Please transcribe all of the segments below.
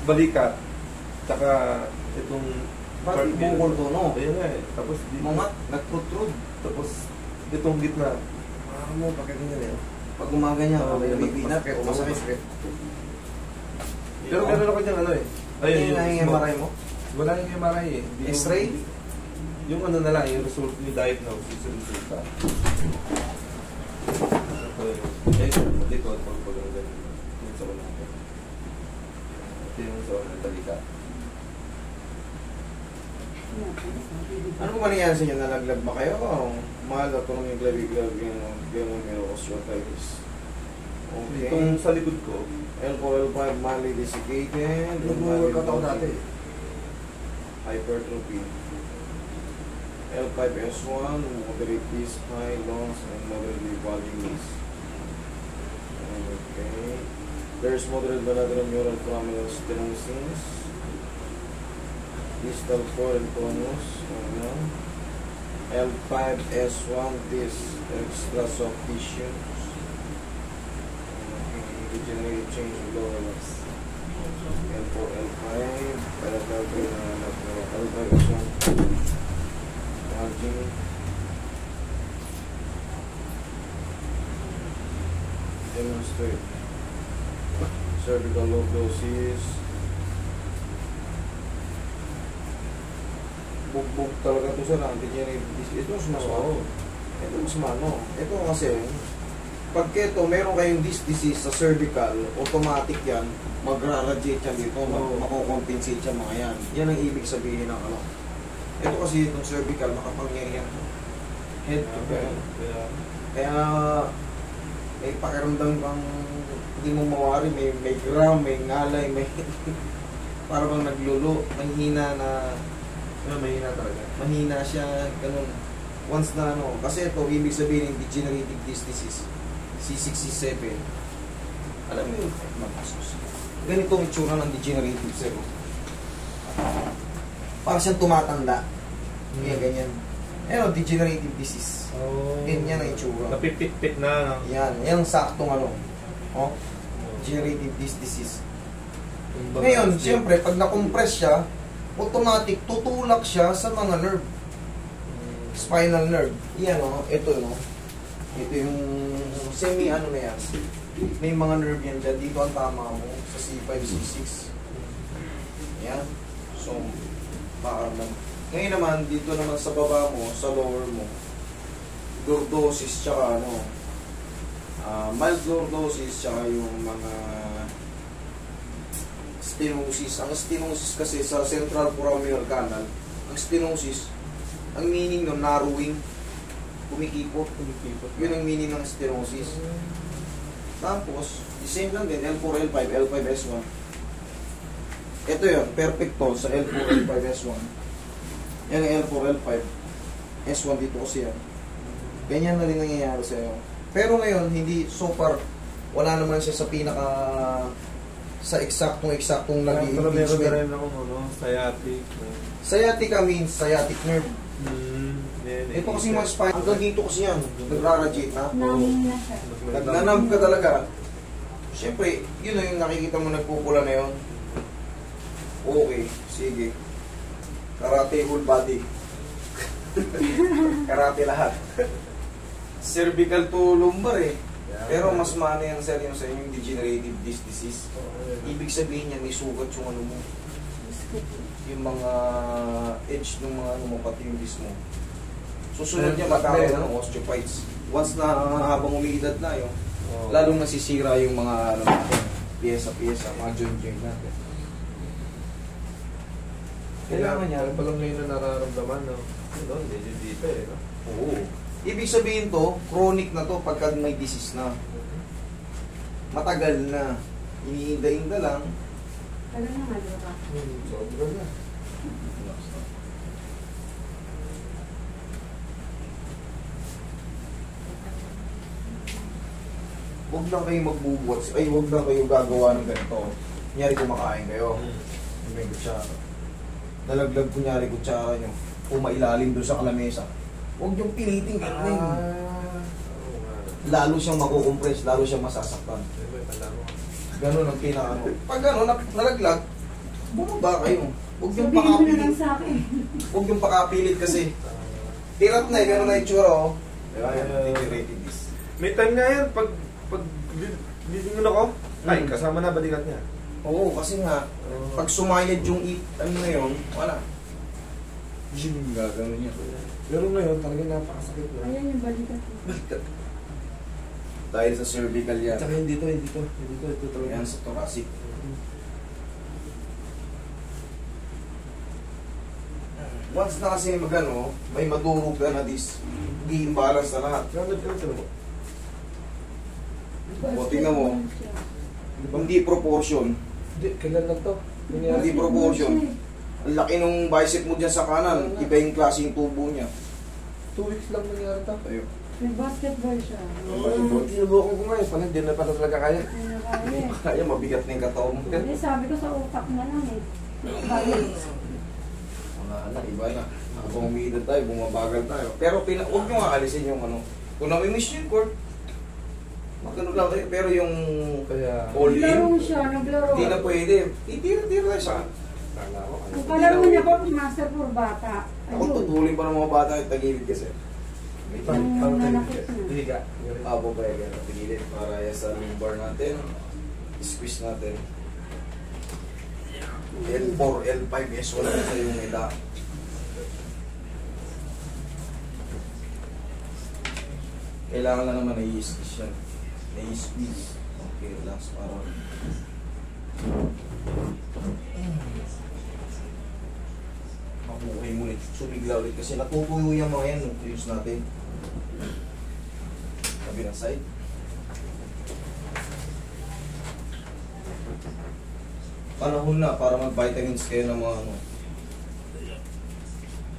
balikat. Tsaka itong Pati bukol to, no? Ayun nga eh. Tapos Mamat, nagprotrude. Tapos itong gitna. Mo pagka ganyan eh. Pag umaga niya, may bibinat, masakit, masakit. Pero meron ako dyan Ayun yung MRI mo? Wala yung MRI eh. X-ray? Yung na lang, yung result, yung diagnosis, yung resulta. Likod, pagpaganda. Yung sa wala natin. Ito yung sa wala, talika. Ano ba nangyari sa inyo? Nalaglag ba kayo? Mahal ako nung yung glabig-glab yung osteoarthritis. Okay. Itong sa likod ko, L4, L5, mildly desiccated. nag-workout ako dati. Hypertrophy. L5S1, moderate disc, high lungs, and moderately bulging knees. Okay. There's moderate bilateral neural foraminal stenosis. Distal 4 and tonus. L5S1, disc, extra soft tissue. Degenerative change of lower legs. L4, L5, L5S1. Demonstrate cervical lordosis. Bugbog talaga ito sa degenerative disease. Ito mas masama. Ito mas mano. Ito kasi pag ito meron kayong disc disease sa cervical, automatic yan, magra-radiate yan dito, makocompensate yan mga yan. Yan ang ibig sabihin ng ano. Ito kasi itong cervical, makapangyarihan head to head. Kaya may pakiramdam kang hindi mo mawari, may gram, may ngalay, may para bang naglulo, mahina na mahina talaga. Mahina siya, ganun. Once na kasi ito, ibig sabihin ng degenerative disc disease, C6, C7. Alam mo yun, ganito ang itsura ng degenerative cell. Para siyang tumatanda. Ganyan. Degenerative disease. Ganyan ang itsura. Napipit-pit na. Yan saktong degenerative disc disease. Ngayon, siyempre, pag na-compress siya, automatic, tutulak siya sa mga nerve. Spinal nerve. Yan ito ito yung na yan. May mga nerve yan dyan. Dito ang tama mo sa C5, C6. Yan. So, makaramdam. Ngayon naman, dito naman sa baba mo, sa lower mo, lordosis, tsaka mild lordosis, tsaka yung mga stenosis. Ang stenosis kasi sa central foraminal canal, ang stenosis, ang meaning ng narrowing, kumikipot. Yun ang meaning ng stenosis. Tapos, the same lang din, L4, L5, L5S1. Ito yun, perfect to sa L4, L5S1. Yan ang L4, L5. S1 dito kasi yan. Ganyan na rin nangyayari sa'yo. Pero ngayon, hindi, so far, wala naman siya sa pinaka, sa eksaktong Pero meron na rin ako, sciatic. Sciatica means sciatic nerve. Ito kasi mga spine, hanggang dito kasi yan, nagra-radiate na. Nagnanam ka talaga. Siyempre, yun na yung nakikita mo nagpupula na yun. Okay, sige. Karate whole body. Karate lahat. Cervical to lumbar eh. Pero mas maano yan sa inyo yung degenerative disc disease. Ibig sabihin yan, may sugat yung ano mo. Yung mga edge ng mga ano mo, pati yung disc mo. Susunod niya magkakaroon ng osteophytes. Once na habang umiidad na yun, lalong nasisira yung mga piyesa-piyesa, mga joint-joint natin. Kailangan niya. Palang ngayon na nararamdaman, dito eh. Oo. Ibig sabihin to, chronic na to pagka may disease na. Matagal na. Iniinda-inda lang. Tagal na nga, diba? Sobra na. Huwag lang kayo magbubuhat. Huwag lang kayo gagawa ng ganito. Kunyari kumakain kayo. May kutsara. Nalaglag kunyari kutsara nyo. Umailalim doon sa kalamesa. Huwag yung piliting ganun. Lalo siyang makukompress, lalo siyang masasaktan. Ganun ang pinaka. Pag ano, nalaglag, bumaba kayo. Huwag yung Sabihin mo na lang pakapilit. sa akin. Huwag yung pakapilit kasi. Tirat na eh, ganun na yung tsura oh. Diba? Degenerative disc. May time nga yan, pag didingon ako, ay, kasama na balikat niya. Oo, kasi nga, pag sumayad yung ano na yun, wala. Yung gagawin niya. Pero ngayon, talagang napakasakit na. Ayan yung balikat. Baliktad. Dahil sa cervical yan. Tsaka hindi to, ito talaga. Yan sa thoracic. Once na kasi magano, may madurog ka na dis, i-imbalance na lahat. Ganun mo. O, tingnan mo. Hindi proportion. Hindi, kailan lang to? Hindi proportion. Ang laki nung bicep mo dyan sa kanan, iba yung klaseng tubo niya. 2 weeks lang nangyari to. Tayo. Nag-basketball siya. Tinubukan ko ngayon, pala hindi na pala talaga kaya. Hindi na kaya eh. Kaya mabigat na yung katawan mo. Hindi, sabi ko sa utak na lang eh. Bakit? Wala na, iba na. Habang umiidad tayo, bumabagal tayo. Pero huwag nyo nga alisin yung ano. Kung nami-miss nyo yung court, magano lang kayo. Pero yung Kaya, all Naglaro in, siya, naglaro. hindi na pwede. Itira-tira tayo sa kala ko. Ang kalaro niya po, master for bata. Ako tutulin pa ng mga bata at tagilid kasi. May Yung nanakit na. Higa. Abo pa yan, tagilid para yan sa lumbar natin. Squeeze natin. L4, L5, S1 na yung eda. Kailangan lang naman na-i-squeeze yan. Na-i-squeeze. Okay, relax para. Mabuhay mo ulit. Sumigla ulit kasi natutuyo yung mga yan. Use natin. Kabilang side. Panahon na para mag-vitamins kayo ng mga ano.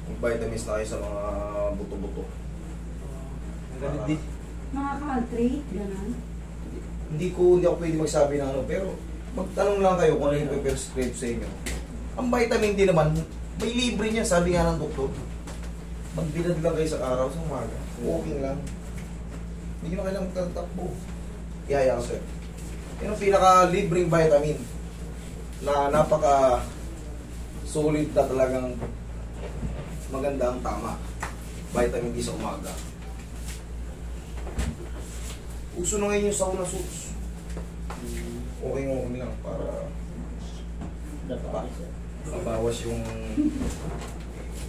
Mag-vitamins na kayo sa mga buto-buto. Ganun di. Mga ka-altrate, gano'n. Hindi ako pwede magsabi ng ano, pero magtanong lang kayo kung ano yung prescribe sa inyo. Ang vitamin D naman, may libre niya, sabi nga ng doktor. Magbilad lang kayo sa araw, sa umaga. Walking lang. Hindi nyo na kailangan magtatakbo. Ihaya ko sir. Yan ang pinaka-libreng vitamin na napaka solid na talagang maganda ang tama. Vitamin D sa umaga. Uso na ngayon yung sauna suits. Okay lang para mabawas yung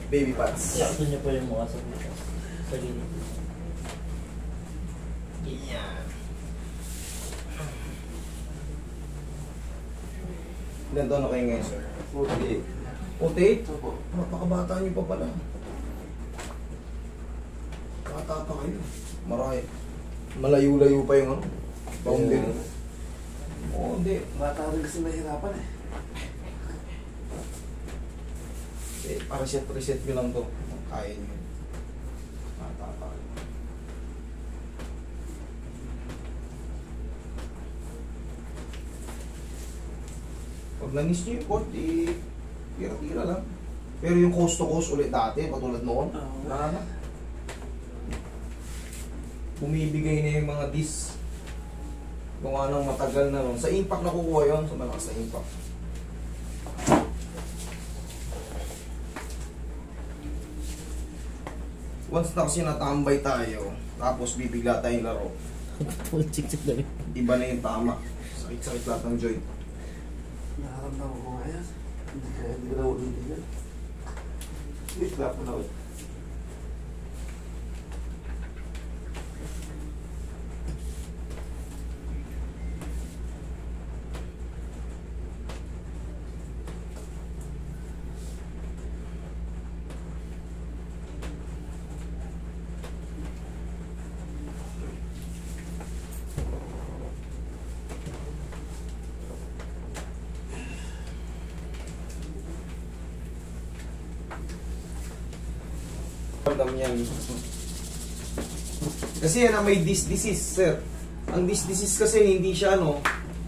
baby pads. Gusto niyo po yung mukha sa bukas. Sa gilid. Ganyan. Ilan taon na kayo ngayon, sir? 48. 48? Opo. Napakabata niyo pa pala. Bata pa kayo. Marami. Malayo-layo pa yung ano? Boundary. Oo, hindi. Bata rin kasi mahirapan eh. Reset nyo lang to. Kaya nyo. Bata pa kayo. Pag na-miss nyo yung court, tira-tira lang. Pero yung coast to coast ulit dati, patulad noon, wala na. Bumibigay na yung mga disc. Kung anong matagal na nun. Sa impact nakukuha yun, sa malakas na impact. Once na kasi natambay tayo, tapos bibigla tayong laro, Chik-chik na rin. iba na yung tama. Sakit-sakit lahat ng joint. Nakaramdaman ko nga yan. Hindi ko na ulitin yan. Wait, clap mo na ulit. Ramdam yan. Kasi yan ang may disc disease, sir. Ang disc disease kasi hindi siya ano,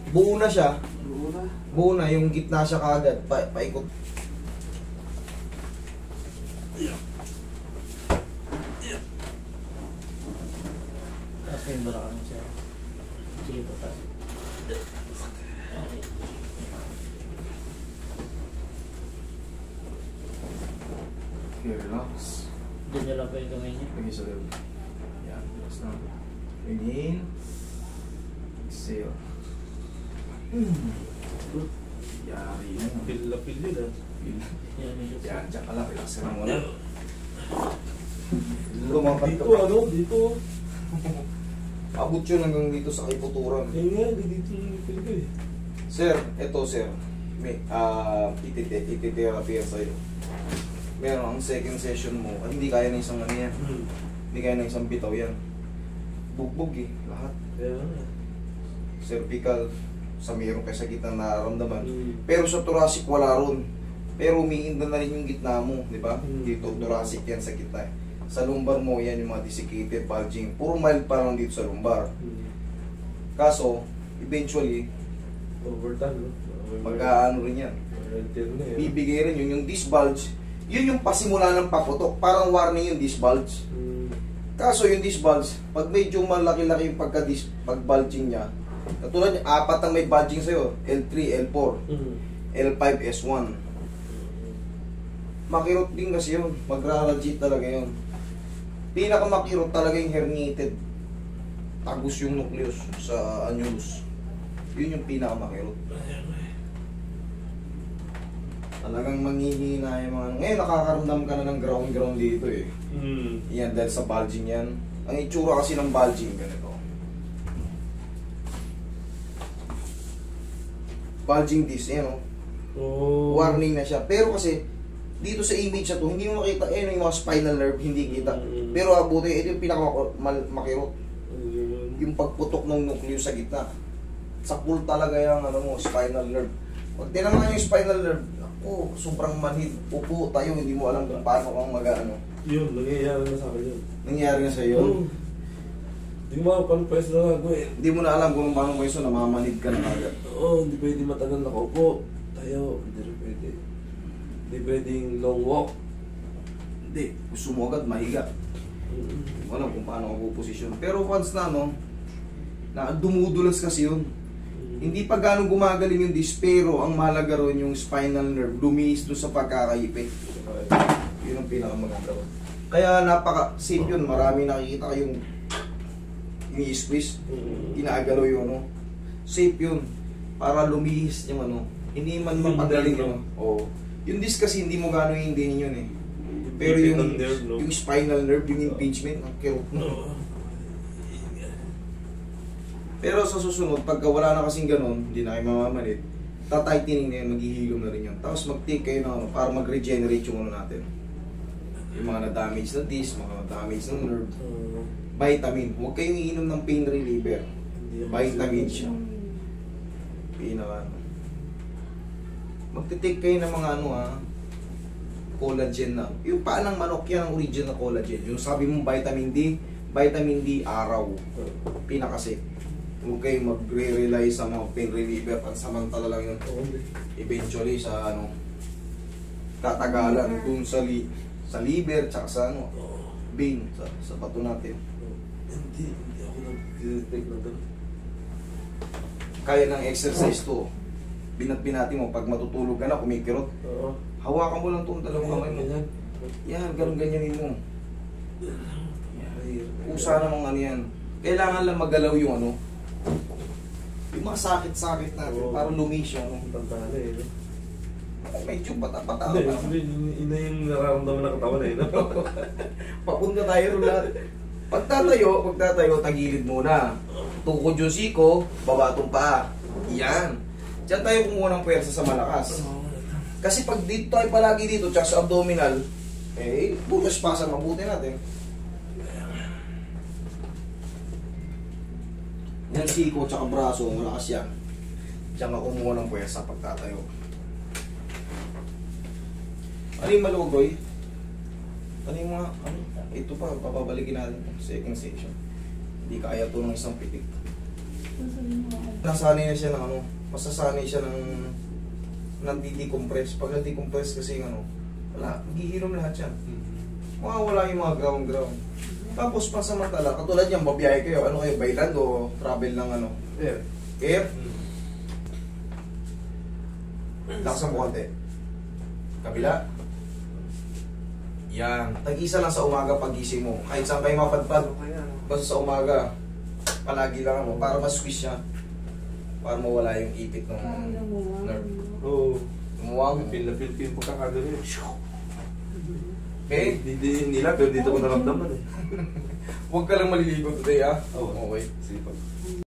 buo na siya. Buo na, yung gitna siya kaagad. Paikot. Tapos yung bara kami siya. Sige po tayo. Okay, relax. Diyan niya lang po yung kamay niya. Lagi sa loob. Yan, relax na. Inhale. Exhale. Good. Yari na. Feel na feel yun ah. Yan, medyo sa... Yan, dyan ka lang. Relax ka lang muna. Dito ano, dito. Abot yun hanggang dito sa kiputuran. Kaya nga, dito yung feel ko eh. Sir, eto sir. May, iti-therapy yan sa'yo. Meron ang second session mo. At hindi kaya na isang ano yan. Hindi kaya na isang bitaw yan. Bugbog eh. Lahat. Kaya nga. Cervical. Sa meron kayo sa gitna nararamdaman. Mm. Pero sa thoracic wala ron. Pero umiinda na rin yung gitna mo, di ba? Mm. Dito, thoracic yan sa gitna. Sa lumbar mo, yan yung mga desiccated, bulging. Puro mild pa lang dito sa lumbar. Kaso, eventually, Overtime, no? mag-aano rin yan. Na yan. Bibigay rin yun. Yung disc bulge, yun yung pasimula ng paputok. Parang warning yung disc bulge. Kaso yung disc bulge, pag medyo malaki-laki yung pag-bulging niya, katulad niya, 4 ang may bulging sa'yo, L3, L4, L5, S1. Makirot din kasi yun, magrarajit talaga yun. Pinakamakirot talaga yung herniated. Tagus yung nucleus sa annulus. Yun yung pinakamakirot. Talagang manghihina yung mga... Ngayon nakakaramdam ka na ng ground dito eh. Yan dahil sa bulging yan. Ang itsura kasi ng bulging ganito. Bulging disc, yan o. Oh. Warning na siya. Pero kasi, dito sa image na to, hindi mo makita, yung mga spinal nerve, hindi kita. Pero abuti, ito yung pinakamakirot. Yung pagputok ng nucleus sa gitna. Sakul talaga yung spinal nerve. Pag tinamaan yung spinal nerve, ako, sobrang manhid. Upo tayo, hindi mo alam kung paano kang mag-ano. Yun, nangyayari na sa akin yun. Nangyari na sa iyo. Hindi mo paano pwes na gagawin. Hindi mo na alam kung paano mo iso, namamanid ka na agad. Oo, hindi pwede matagal nakaupo. Tayo, hindi rin pwede. Hindi pwedeng long walk. Hindi, gusto mo agad mahiga. Wala kung paano ka puposisyon. Pero once na, na dumudulas kasi yun. Hindi pa ganong gumagaling yung disc, pero ang mahalaga ron yung spinal nerve, lumiis doon sa pagkakaipit. Yun ang pinakamaganda ron. Kaya napaka-safe yun. Marami nakikita kayong i-squeeze, ginagalaw yung safe yun. Para lumihis yung hindi man mapagaling yun. Oo. Yung disc kasi hindi mo gano'ng hindi yun eh. Pero yung, yung spinal nerve, yung impingement, ang kirot mo. Pero sa susunod, pagka wala na kasing ganun, hindi na kayo mamamanit, tatightening na yun, maghihilom na rin yun. Tapos mag-take kayo ng para mag-regenerate yung natin. Yung mga na-damage na disc, mga na-damage ng nerve. Vitamin. Huwag kayong iinom ng pain reliever. Vitamin siya. Pinaka. Magte-take kayo ng mga collagen na. Yung paa ng manok yan ang original na collagen. Yung sabi mong vitamin D araw. Pinaka-safe. Huwag kayong magre-rely sa mga pain reliever. Pansamantala lang yun. Eventually sa tatagalan dun sa liver tsaka sa vein sa bato natin. Hindi ako nag-detect na doon. Kaya ng exercise to. Binat-binati mo pag matutulog ka na, kumikirot. Oo. Hawakan mo lang itong dalawang kamay mo. Ganyan. Yan, ganun-ganyanin mo. Usa namang yan. Kailangan lang magalaw yung yung mga sakit-sakit natin para lumis yung Tantala eh. medyo bata-bata Hindi, ka pa. ina yung nararamdaman ng katawan eh. Papunta tayo rin lahat. Pagtatayo, tagilid muna. Tukod yung siko, baba itong paa. Yan. Diyan tayo kumuha ng pwersa sa malakas. Kasi pag dito tayo palagi dito, tsaka sa abdominal, puro spasm, mabuti natin. Yan siko, tsaka braso, malakas yan. Diyan ka kumuha ng pwersa pagtatayo. Ano yung malugoy? Ano yung mga, ito pa, papabalikin natin. Second section. Hindi kaya to ng isang pitik. Nasanay na siya ng masasanay siya ng nandi-decompress. Pag nandi-decompress kasi wala, maghihinom lahat yan. Mawawala yung mga ground. Tapos pasamantala, katulad yan, babiyahe kayo. Ano kayo, by land o travel ng Air. Air? Laksan mo konti. Kabila. Yan. Tag-isa lang sa umaga pagising mo. Kahit saan kayo mapadpad. Basta sa umaga, palagi lang mo para ma-squeeze siya. Para mawala yung ipit ng Parang lumuwang. nerve. Oo. Lumuwang. Feel na feel ko kakagano yun. Okay? Hindi nila, pero dito ko naramdaman eh. Huwag ka lang maliligo today, ah. Oo. Okay. Sipag.